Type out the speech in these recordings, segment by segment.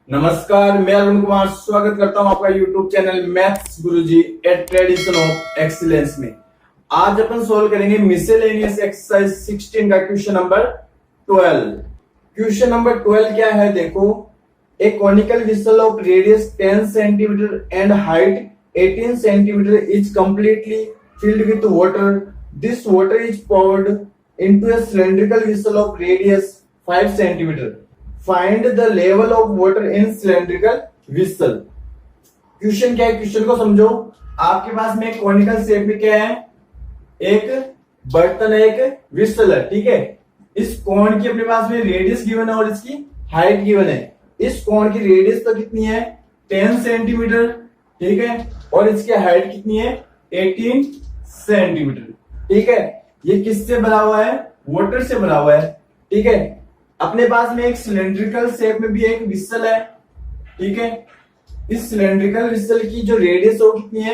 नमस्कार, मैं अरुण कुमार स्वागत करता हूं आपका YouTube channel maths Guruji at tradition of excellence में। आज अपन सोल्व करेंगे मिसलेनियस एक्सरसाइज 16 का क्वेश्चन नंबर 12। क्वेश्चन नंबर 12 क्या है देखो, a conical vessel of radius 10 centimetre and height 18 centimetre is completely filled with water. This water is poured into a cylindrical vessel of radius 5 centimeter. Find the level of water in cylindrical vessel. Question क्या है, question को समझो। आपके पास में एक conical shape में क्या है, एक बर्तन है, एक विसल है, ठीक है। इस कोण की अपने पास में रेडियस गिवन है और इसकी हाइट गिवन है। इस कोण की रेडियस तो कितनी है 10 सेंटीमीटर, ठीक है, और इसकी हाइट कितनी है 18 सेंटीमीटर, ठीक है। ये किससे बना हुआ है, वाटर से बना हुआ है, ठीक है। अपने पास में एक सिलेंड्रिकल शेप में भी एक विसल है, ठीक है। इस सिलेंड्रिकल विसल की जो रेडियस हो कितनी है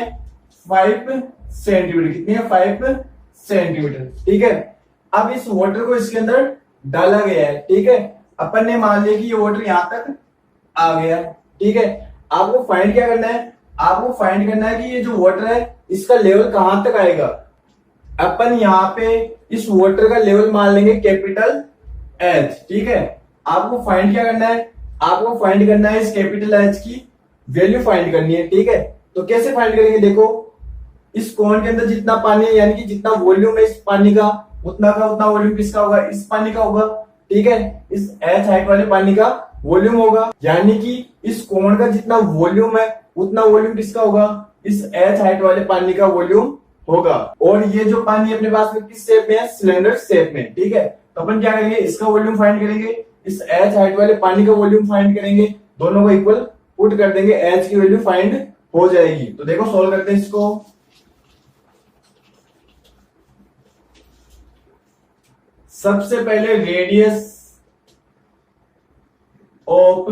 5 सेंटीमीटर, कितनी है 5 सेंटीमीटर, ठीक है। अब इस वाटर को इसके अंदर डाला गया है, ठीक है। अपन ने मान लिया कि ये वाटर यहां तक आ गया, ठीक है। आपको फाइंड क्या करना है, आपको फाइंड करना है कि ये जो वाटर है इसका लेवल कहां तक आएगा। अपन यहाँ पे इस वाटर का लेवल मान लेंगे कैपिटल एच, ठीक है। आपको फाइंड क्या करना है, आपको फाइंड करना है इस कैपिटल एच की वैल्यू फाइंड करनी है, ठीक है। तो कैसे फाइंड करेंगे देखो, इस कोन के अंदर जितना पानी है यानी कि जितना वॉल्यूम है इस पानी का उतना वॉल्यूम किसका होगा, इस पानी का होगा, ठीक है। इस एच हाइट वाले पानी का वॉल्यूम होगा, यानी कि इस कोन का जितना वॉल्यूम है उतना वॉल्यूम किसका होगा, इस एच हाइट वाले पानी का वॉल्यूम होगा। और ये जो पानी अपने पास में किस शेप में है, सिलेंडर शेप में, ठीक है। तो अपन क्या करेंगे, इसका वॉल्यूम फाइंड करेंगे, इस एच हाइट वाले पानी का वॉल्यूम फाइंड करेंगे, दोनों को इक्वल पुट कर देंगे, एच की वैल्यू फाइंड हो जाएगी। तो देखो सॉल्व करते हैं इसको। सबसे पहले radius of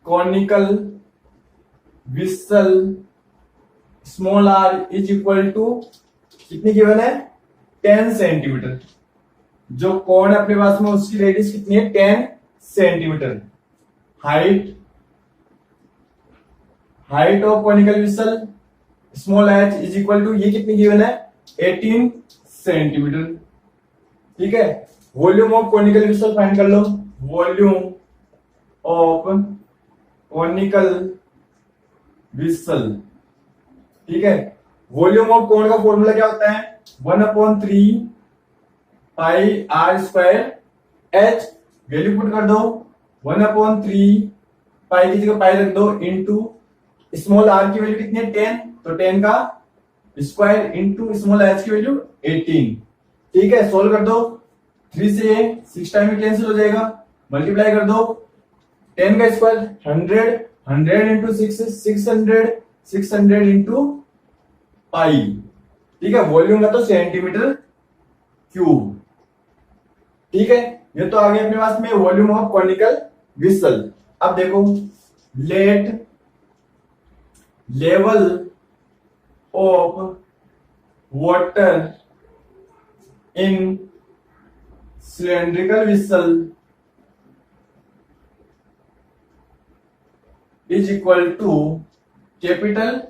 conical vessel small r is equal to कितनी गिवन है 10 सेंटीमीटर। जो कोण है अपने पास में उसकी रेडियस कितनी है 10 centimetre. Height of conical vessel small H is equal to ये कितनी गिवन है 18 सेंटीमीटर, ठीक है। Volume of conical vessel find कर लो, वॉल्यूम ऑफ कॉनिकल विसल, ठीक है। वॉल्यूम ऑफ कोण का फॉर्मूला क्या होता है 1/3 pi r square h. Value put कर दो, 1/3 पाई की जगह पाई रख दो इंटू स्मॉल आर की वैल्यू कितनी है 10, तो 10 का स्क्वायर इंटू स्मॉल एच की वैल्यू 18, ठीक है। सोल्व कर दो, 3 से 6 टाइम में कैंसिल हो जाएगा, मल्टीप्लाई कर दो, 10 का स्क्वायर 100, 100 इंटू 6 600, 600 इंटू पाई, ठीक है। वॉल्यूम का तो सेंटीमीटर क्यूब, ठीक है। ये तो आ गया अपने पास में वॉल्यूम ऑफ कॉनिकल विसल। अब देखो, let level of water in cylindrical vessel is equal to capital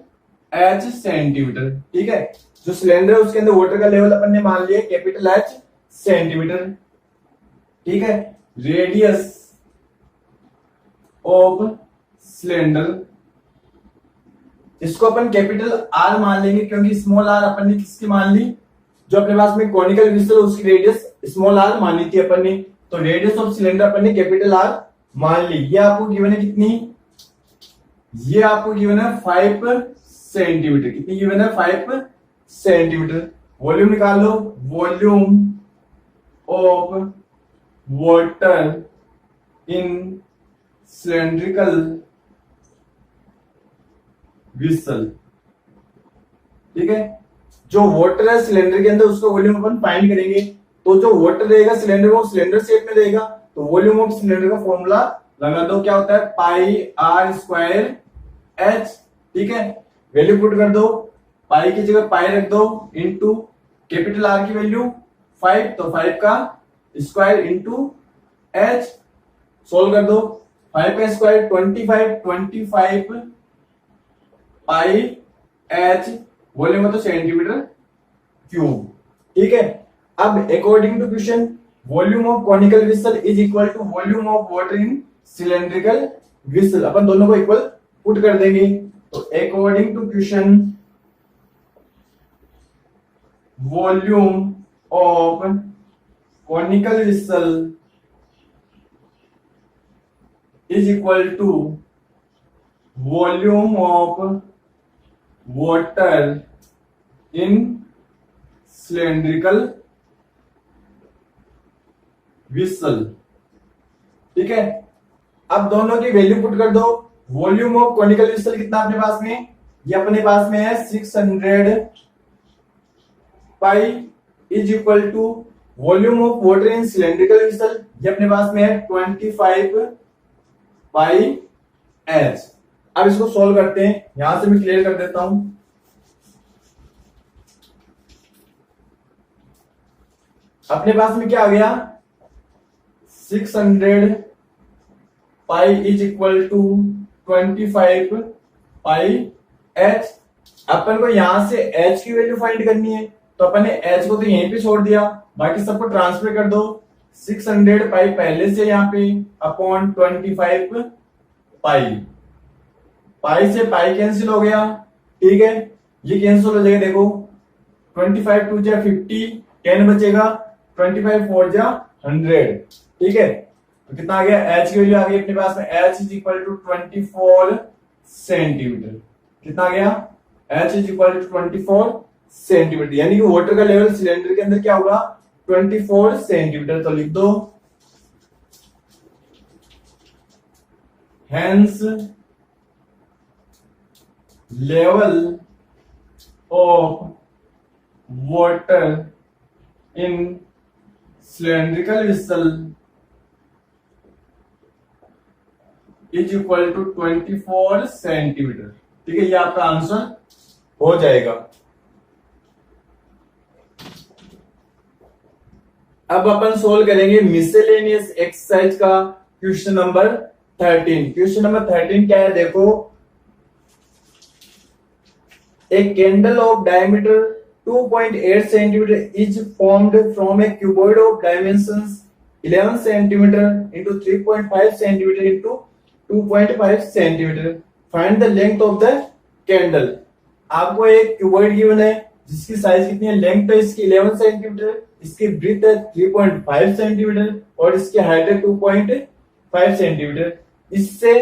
H centimetre, ठीक है। जो सिलेंडर है उसके अंदर वाटर का लेवल अपन ने मान लिया कैपिटल एच सेंटीमीटर, ठीक है। रेडियस ऑफ सिलेंडर इसको अपन कैपिटल आर मान लेंगे, क्योंकि स्मॉल आर अपन ने किसकी मान ली, जो अपने पास में कॉनिकल विसल उसकी रेडियस स्मॉल आर मानी थी अपन ने। तो रेडियस ऑफ सिलेंडर अपन ने कैपिटल आर मान ली। ये आपको गिवन है कितनी, ये आपको गिवन है 5 सेंटीमीटर, कितनी गिवन है 5 सेंटीमीटर। वॉल्यूम निकाल लो, volume of water in cylindrical vessel, ठीक है। जो वाटर है सिलेंडर के अंदर उसका वॉल्यूम अपन फाइंड करेंगे। तो जो वाटर रहेगा सिलेंडर वो सिलेंडर शेप में रहेगा, तो वॉल्यूम ऑफ सिलेंडर का फॉर्मूला लगा दो, क्या होता है पाई आर स्क्वायर एच, ठीक है। वैल्यू पुट कर दो, पाई की जगह पाई रख दो इंटू कैपिटल आर की वैल्यू 5, तो 5 का स्क्वायर इंटू एच। सोल्व कर दो, 5 का स्क्वायर 25 पाई एच, वॉल्यूम है तो सेंटीमीटर क्यूब। ठीक है, अब according to question volume of conical vessel is equal to volume of water in cylindrical vessel, अपन दोनों को इक्वल पुट कर देंगे। तो according to question volume of conical vessel is equal to volume of water in cylindrical vessel. ठीक है, अब दोनों की वैल्यू पुट कर दो। वॉल्यूम ऑफ कॉनिकल विसल कितना अपने पास में, ये अपने पास में है 600 pi is equal to volume of water in cylindrical vessel, ये अपने पास में है 25 पाई एच। अब इसको सॉल्व करते हैं, यहां से मैं क्लियर कर देता हूं। अपने पास में क्या आ गया, 600 pi is equal to 25 pi h. अपन को यहां से एच की वैल्यू फाइंड करनी है, तो अपन ने एच को तो यहीं पे छोड़ दिया, बाकी सबको ट्रांसफर कर दो। 600 पाई पहले से यहाँ पे अपॉन 25 पाई, पाई से पाई कैंसिल हो गया। ठीक है, ये कैंसिल हो जाएगा, देखो 25 2 जा 50, 10 बचेगा, 25 4 जा 100। ठीक है, तो कितना आ गया, एच की वैल्यू आ गई अपने पास में, h is equal to 24 centimetre. कितना आ गया, h is equal to 24 centimetre, यानी कि वाटर का लेवल सिलेंडर के अंदर क्या होगा, 24 सेंटीमीटर। तो लिख दो hence level of water in cylindrical vessel is equal to 24 centimetre. ठीक है, ये आपका आंसर हो जाएगा। अब अपन सोल्व करेंगे मिसलेनियस एक्सरसाइज का क्वेश्चन नंबर 13। क्वेश्चन नंबर 13 क्या है, देखो a candle of diameter 2.8 centimeter is formed from a cuboid of dimensions 11 centimeter into 3.5 centimeter into 2.5 centimeter. Find the length of the candle. आपको एक क्यूबॉइड गिवन है जिसकी size कितनी है, लेंथ है इसकी 11 सेंटीमीटर, इसकी ब्रीथ है 3.5 सेंटीमीटर और इसकी हाइट है 2.5 सेंटीमीटर। इससे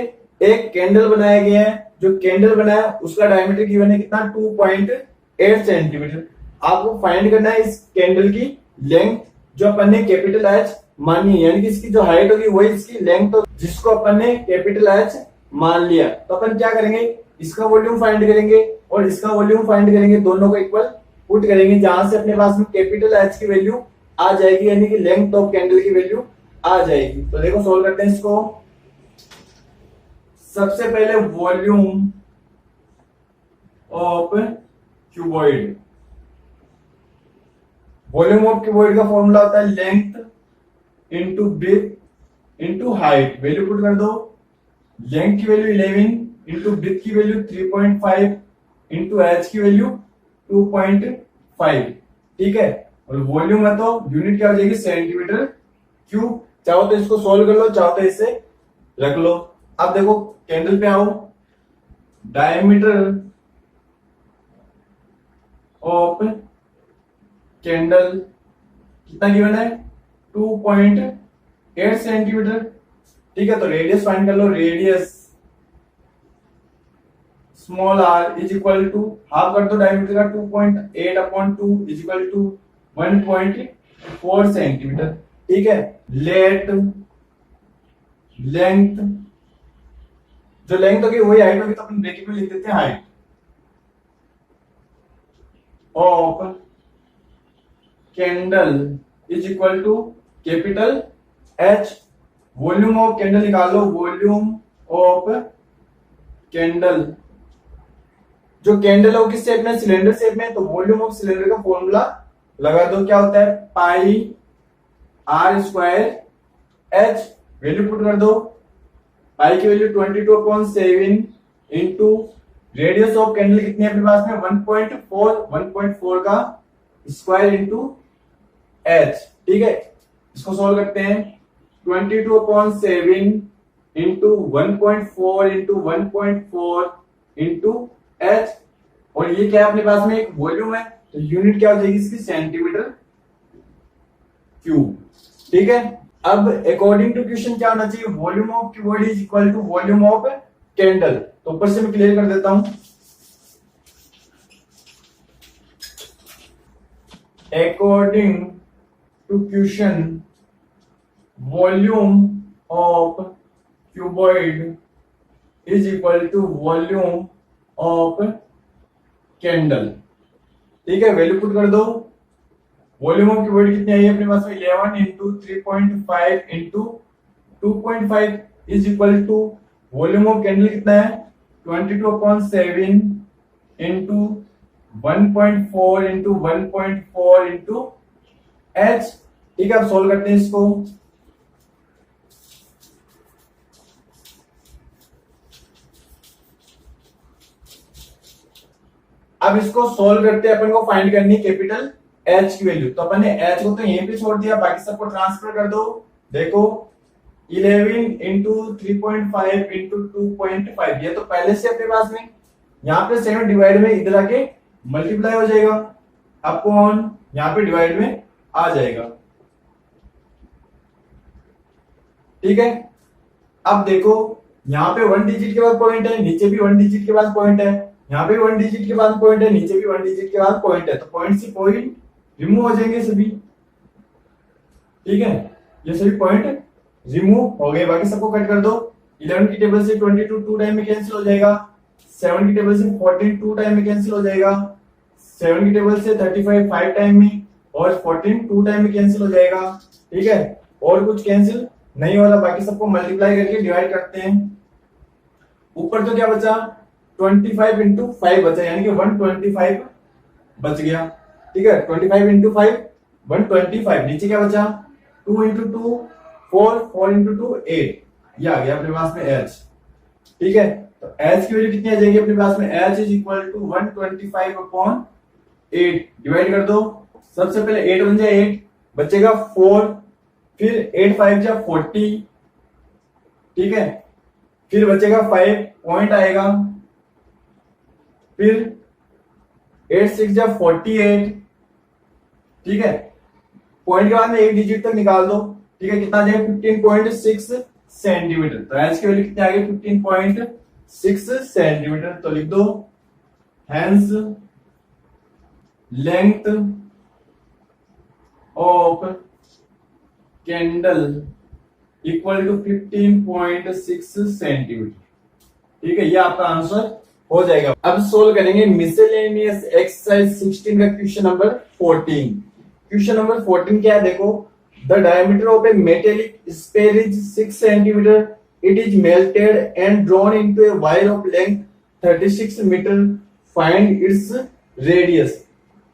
एक कैंडल बनाया गया है, जो कैंडल बनाया उसका डायमीटर गिवन है कितना, 2.8 सेंटीमीटर। आपको फाइंड करना है इस कैंडल की लेंथ, जो अपन ने कैपिटल एच मानी, यानी कि इसकी जो हाइट होगी वही इसकी लेंथ होगी, जिसको अपन ने कैपिटल एच मान लिया। तो अपन क्या करेंगे, इसका वॉल्यूम फाइंड करेंगे और इसका वॉल्यूम फाइंड करेंगे, दोनों को इक्वल पुट करेंगे, जहां से अपने पास में कैपिटल एच की वैल्यू आ जाएगी, यानी कि लेंथ ऑफ कैंडल की वैल्यू आ जाएगी। तो देखो सोल्व करते हैं इसको। सबसे पहले volume of cuboid, volume of cuboid का फॉर्मूला होता है length into breadth into height. Value put कर दो, लेंथ की वैल्यू 11 इंटू ब्रेथ की वैल्यू 3.5 इंटू एच की वैल्यू 2.5। ठीक है, और वॉल्यूम है तो यूनिट क्या हो जाएगी, सेंटीमीटर क्यूब। चाहो तो इसको सोल्व कर लो, चाहो तो इसे रख लो। अब देखो कैंडल पे आओ, डायमीटर ऑफ कैंडल कितना गिवन है, 2.8 सेंटीमीटर। ठीक है, तो रेडियस फाइंड कर लो, radius small r is equal to half कर दो डायमीटर का, 2.8 upon 2 is equal to 1.4 centimetre. ठीक है, लेट लेंथ, जो लेंथ होगी वही हाइट होगी, तो अपन ब्रैकेट में लिख देते हैं height of candle is equal to capital H. Volume of candle निकाल लो, वॉल्यूम ऑफ कैंडल, जो कैंडल है वो किस शेप में, सिलेंडर शेप में, तो वॉल्यूम ऑफ सिलेंडर का फॉर्मूला लगा दो, क्या होता है, pi r square h. Value put कर दो, पाई की value 22/7 into radius of candle कितनी है अपने पास में 1.4 का स्क्वायर इंटू एच। ठीक है, इसको सॉल्व करते हैं। 22/7 इंटू 1.4 इंटू 1.4 इंटू एच, और ये क्या है अपने पास में एक वॉल्यूम है, तो यूनिट क्या हो जाएगी इसकी सेंटीमीटर क्यूब। ठीक है, अब अकॉर्डिंग टू क्वेश्चन क्या होना चाहिए, volume of cuboid is equal to volume of candle. तो ऊपर से मैं क्लियर कर देता हूं। According to question volume of cuboid is equal to volume of candle. ठीक है, वैल्यू पुट कर दो। वॉल्यूम ऑफ क्यूबॉइड कितनी आई है अपने पास में 11 into 3.5 into 2.5 is equal to volume of candle कितना है 22/7 इंटू 1.4 इंटू 1.4 इंटू एच। ठीक है, अब सोल्व करते हैं इसको। अब इसको सोल्व करते हैं, अपन को फाइंड करनी कैपिटल एच की वैल्यू। तो अपन ने एच को तो यहीं पे छोड़ दिया, बाकी सबको ट्रांसफर कर दो। देखो 11 इंटू 3.5 इंटू 2.5, ये तो पहले से अपने पास में, यहाँ पे 7 डिवाइड में इधर आके मल्टीप्लाई हो जाएगा, अपॉन यहाँ पे डिवाइड में आ जाएगा। ठीक है, अब देखो यहाँ पे 1 डिजिट के बाद पॉइंट है, नीचे भी 1 डिजिट के बाद पॉइंट है, यहाँ पे 1 डिजिट के बाद पॉइंट है, नीचे भी 1 डिजिट के बाद पॉइंट है, तो पॉइंट से पॉइंट रिमूव हो जाएंगे सभी। ठीक है, ये सभी पॉइंट रिमूव हो गए, बाकी सबको कट कर दो। 11 की टेबल से 22 2 टाइम में कैंसिल हो जाएगा, 7 की टेबल से 14 2 टाइम में कैंसिल हो जाएगा, 7 की टेबल से 35 5 टाइम में, और 14 2 टाइम में कैंसिल हो जाएगा। ठीक है, और कुछ कैंसिल नहीं हो रहा, बाकी सबको मल्टीप्लाई करके डिवाइड करते हैं। ऊपर तो क्या बचा 25 इंटू 5 बचा, यानी कि 125 बच गया। ठीक है, 25 इंटू 5 125। नीचे क्या बचा 2 इंटू 2 4, 4 इंटू 2 8, ये आ गया अपने पास में एच। ठीक है, तो एच की वैल्यू कितनी आ जाएगी अपने पास में, h is equal to 125/8। Divide कर दो, सबसे पहले 8 बन जाए 8, बचेगा 4, फिर 8 5 जा 40। ठीक है, फिर बचेगा 5 पॉइंट आएगा, फिर 8 6 जा 48। ठीक है, पॉइंट के बाद में एक डिजिट तक निकाल दो। ठीक है, कितना आ जाएगा 15.6 सेंटीमीटर। तो एच की वैल्यू कितनी आ गई 15.6 सेंटीमीटर। तो लिख दो hence length of candle equal to 15.6 centimetre. ठीक है, ये आपका आंसर हो जाएगा। अब सोल्व करेंगे मिसलेनियस एक्सरसाइज 16 का क्वेश्चन नंबर 14। क्वेश्चन नंबर 14 क्या है, देखो the diameter of a metallic sphere is 6 centimetre, it is melted and drawn into a wire of length 36 metre, find its radius.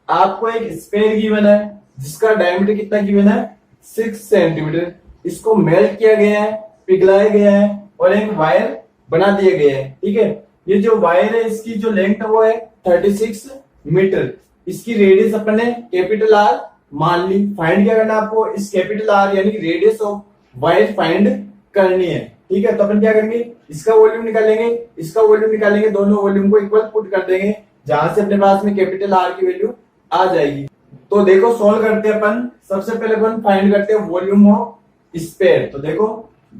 आपको एक स्फीयर गिवन है जिसका diameter कितना given है 6 सेंटीमीटर, इसको मेल्ट किया गया है, पिघलाया गया है, और एक वायर बना दिया गया है। ठीक है, ये जो वायर है इसकी जो लेंथ है वो है 36 मीटर, इसकी रेडियस अपन ने कैपिटल आर मान ली। फाइंड क्या करना है आपको, इस कैपिटल आर यानी रेडियस ऑफ वायर फाइंड करनी है। ठीक है, तो अपन क्या करेंगे, इसका वॉल्यूम निकालेंगे, इसका वॉल्यूम निकालेंगे, दोनों वॉल्यूम को इक्वल पुट कर देंगे, जहां से अपने पास में कैपिटल आर की वैल्यू आ जाएगी। तो देखो सोल्व करते हैं अपन। सबसे पहले अपन फाइंड करते हैं वॉल्यूम ऑफ स्फीयर। तो देखो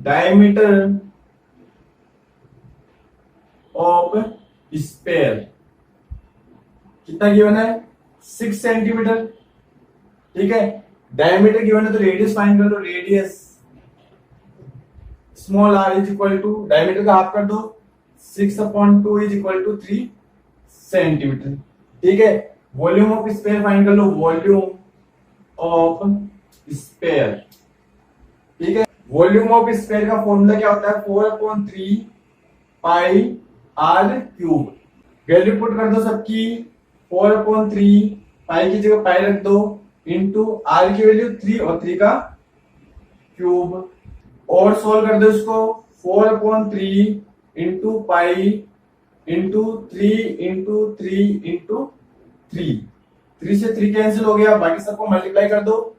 डायमीटर ऑफ स्फीयर कितना गिवन है 6 सेंटीमीटर। ठीक है, डायमीटर गिवन है तो रेडियस फाइंड कर दो, radius small r is equal to diameter का हाफ कर दो, 6/2 इज इक्वल टू 3 सेंटीमीटर। ठीक है, वॉल्यूम ऑफ स्फीयर फाइंड कर लो, वॉल्यूम ऑफ स्फीयर। ठीक है, वॉल्यूम ऑफ स्फीयर का फॉर्मूला क्या होता है 4/3 पाई आर क्यूब। वैल्यू पुट कर दो सबकी, 4/3 पाई की जगह पाई रख दो, इंटू आर की वैल्यू 3 और 3 का क्यूब, और सोल्व कर दो इसको। 4/3 इंटू पाई इंटू 3 से 3 कैंसिल हो गया, बाकी सबको मल्टीप्लाई कर दो।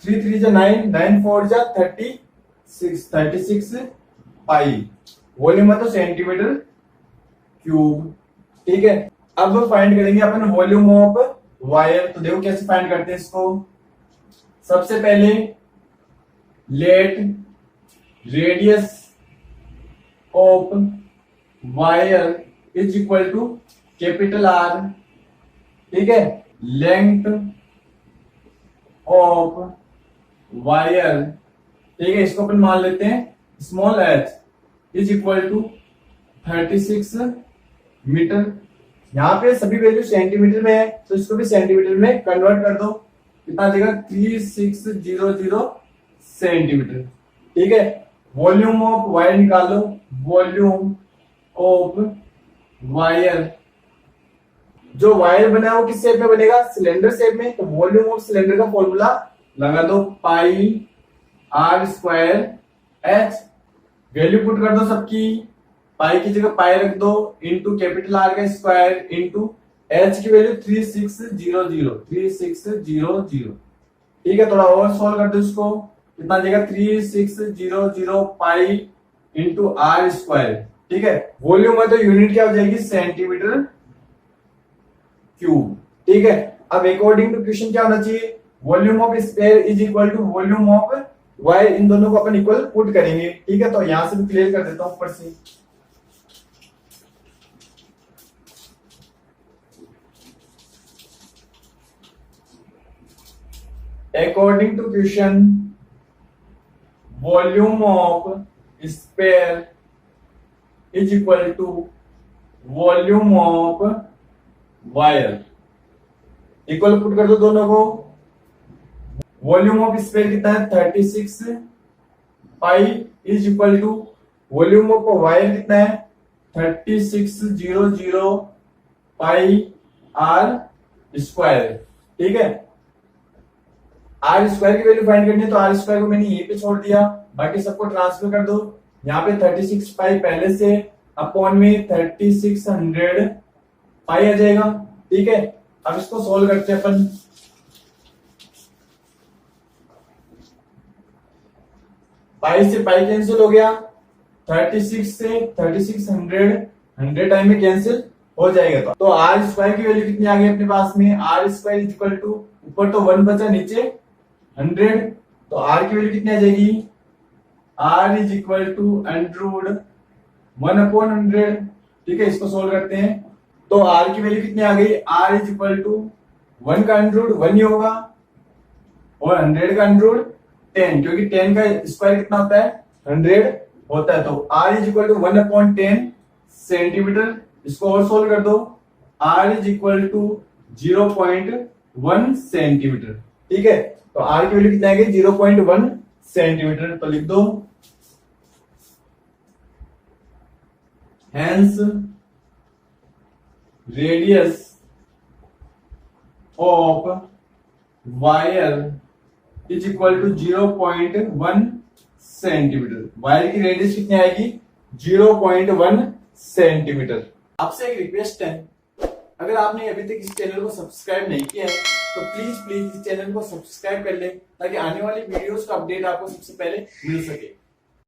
3 3 जा 9, 9 4 जा 36 पाई। वॉल्यूम है तो सेंटीमीटर क्यूब। ठीक है, अब फाइंड करेंगे अपन वॉल्यूम ऑफ वायर। तो देखो कैसे फाइंड करते हैं इसको। सबसे पहले let radius of wire is equal to capital R. ठीक है, लेंथ ऑफ वायर, ठीक है, इसको अपन मान लेते हैं small H is equal to 36 metre. यहाँ पे सभी वैल्यू सेंटीमीटर में है तो इसको भी सेंटीमीटर में कन्वर्ट कर दो। कितना आ जाएगा 3600 सेंटीमीटर। ठीक है, वॉल्यूम ऑफ वायर निकालो। वॉल्यूम ऑफ वायर, जो वायर बना है वो किस शेप में बनेगा, सिलेंडर शेप में। तो वॉल्यूम ऑफ सिलेंडर का फॉर्मूला लगा दो, pi r square h. Value put कर दो सबकी, पाई की जगह पाई रख दो, इंटू कैपिटल आर का स्क्वायर इंटू एच की वैल्यू 3600। ठीक है, थोड़ा और सॉल्व कर दो इसको। कितना आ जाएगा 3600 पाई इंटू आर स्क्वायर। ठीक है, वॉल्यूम है तो यूनिट क्या हो जाएगी, सेंटीमीटर क्यूब। ठीक है, अब अकॉर्डिंग टू क्वेश्चन क्या होना चाहिए, volume of sphere is equal to volume of wire. इन दोनों को अपन इक्वल पुट करेंगे। ठीक है, तो यहां से भी क्लियर कर देता हूं ऊपर से। According to question volume of sphere is equal to volume of wire. Equal put कर दो दोनों को। वॉल्यूम ऑफ स्फीयर कितना है 36 pi is equal to volume of wire कितना है 3600 पाई आर स्क्वायर। ठीक है, आर स्क्वायर की वैल्यू फाइंड करनी है तो आर स्क्वायर को मैंने यहीं पे छोड़ दिया, बाकी सबको ट्रांसफर कर दो। यहाँ पे 36 पाई पहले से अपॉन में 3600 पाई आ जाएगा। ठीक है, अब इसको सोल्व करते हैं अपन। पाई से पाई कैंसिल हो गया, 36 से 3600 100 टाइम में कैंसिल हो जाएगा। तो आर स्क्वायर की वैल्यू कितनी आ गई अपने पास में, r square is equal to, ऊपर तो 1 बचा, नीचे 100, तो आर की वैल्यू कितनी आ जाएगी, आर इज इक्वल टू √1/100। ठीक है, इसको सोल्व करते हैं। तो आर की वैल्यू कितनी आ गई, आर इज इक्वल टू 1 का √1 1 ही होगा और 100 का √10, क्योंकि 10 का स्क्वायर कितना होता है 100 होता है। तो r is equal to 1/10 centimetre. इसको और सोल्व कर दो, r is equal to 0.1 centimetre. ठीक है, तो आर की वैल्यू कितनी आ गई 0.1 सेंटीमीटर। तो लिख दो hence radius of wire is equal to 0.1 centimetre. Wire की रेडियस कितनी आएगी 0.1 सेंटीमीटर। आपसे एक रिक्वेस्ट है, अगर आपने अभी तक इस चैनल को सब्सक्राइब नहीं किया है तो प्लीज इस चैनल को सब्सक्राइब कर लें ताकि आने वाली वीडियोस का अपडेट आपको सबसे पहले मिल सके।